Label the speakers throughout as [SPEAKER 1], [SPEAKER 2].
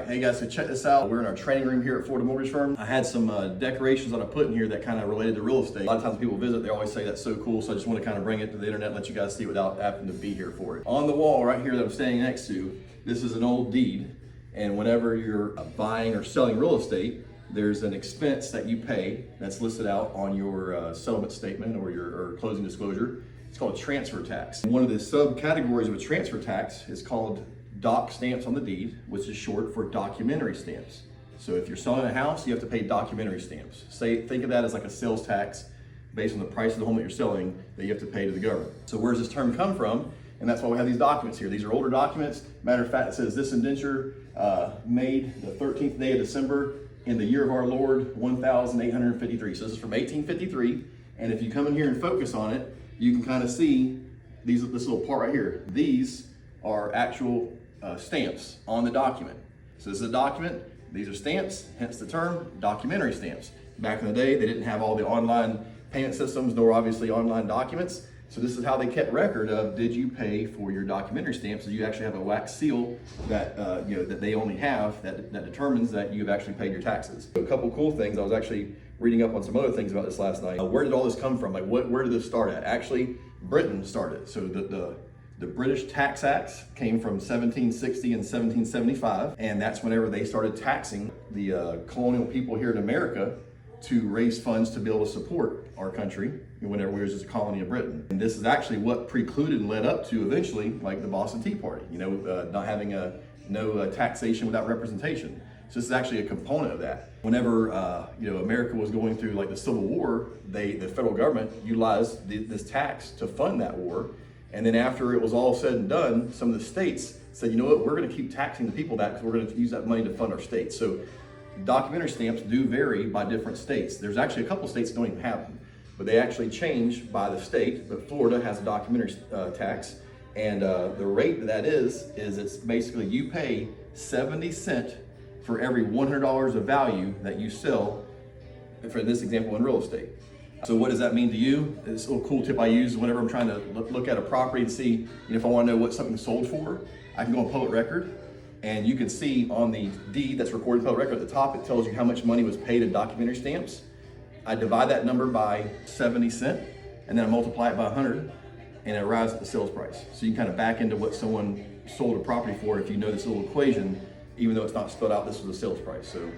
[SPEAKER 1] Hey guys, so check this out. We're in our training room here at Florida Mortgage Firm. I had some decorations that I put in here that kind of related to real estate. A lot of times when people visit, they always say that's so cool, so I just want to kind of bring it to the internet and let you guys see without having to be here for it. On the wall right here that I'm standing next to, this is an old deed, and whenever you're buying or selling real estate, there's an expense that you pay that's listed out on your settlement statement or your closing disclosure. It's called transfer tax. One of the subcategories of a transfer tax is called doc stamps on the deed, which is short for documentary stamps. So if you're selling a house, you have to pay documentary stamps. Think of that as like a sales tax based on the price of the home that you're selling that you have to pay to the government. So where does this term come from? And that's why we have these documents here. These are older documents. Matter of fact, it says this indenture made the 13th day of December in the year of our Lord, 1853. So this is from 1853. And if you come in here and focus on it, you can kind of see this little part right here. These are actual stamps on the document. So this is a document, these are stamps, hence the term documentary stamps. Back in the day, they didn't have all the online payment systems, nor obviously online documents. So this is how they kept record of, did you pay for your documentary stamps? So you actually have a wax seal that that they only have that determines that you've actually paid your taxes. A couple cool things. I was actually reading up on some other things about this last night. Where did all this come from? Like where did this start at? Actually, Britain started. So the British Tax Acts came from 1760 and 1775, and that's whenever they started taxing the colonial people here in America to raise funds to be able to support our country whenever we were just a colony of Britain. And this is actually what precluded and led up to eventually like the Boston Tea Party, not having no taxation without representation. So this is actually a component of that. Whenever America was going through like the Civil War, the federal government utilized this tax to fund that war. And then after it was all said and done, some of the states said, you know what, we're going to keep taxing the people that because we're going to use that money to fund our states. So documentary stamps do vary by different states. There's actually a couple states that don't even have them, but they actually change by the state. But Florida has a documentary tax, and the rate that is it's basically you pay 70 cents for every $100 of value that you sell, for this example, in real estate. So what does that mean to you? This little cool tip I use whenever I'm trying to look at a property and see if I want to know what something sold for, I can go on public record, and you can see on the deed that's recorded in public record at the top, it tells you how much money was paid in documentary stamps. I divide that number by 70 cents, and then I multiply it by 100, and it arrives at the sales price. So you can kind of back into what someone sold a property for if you know this little equation, even though it's not spelled out, this was a sales price. So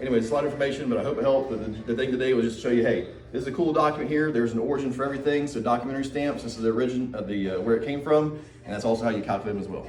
[SPEAKER 1] anyway, it's a lot of information, but I hope it helped. But the thing today was just to show you, hey, this is a cool document here. There's an origin for everything. So documentary stamps, this is the origin of where it came from, and that's also how you calculate them as well.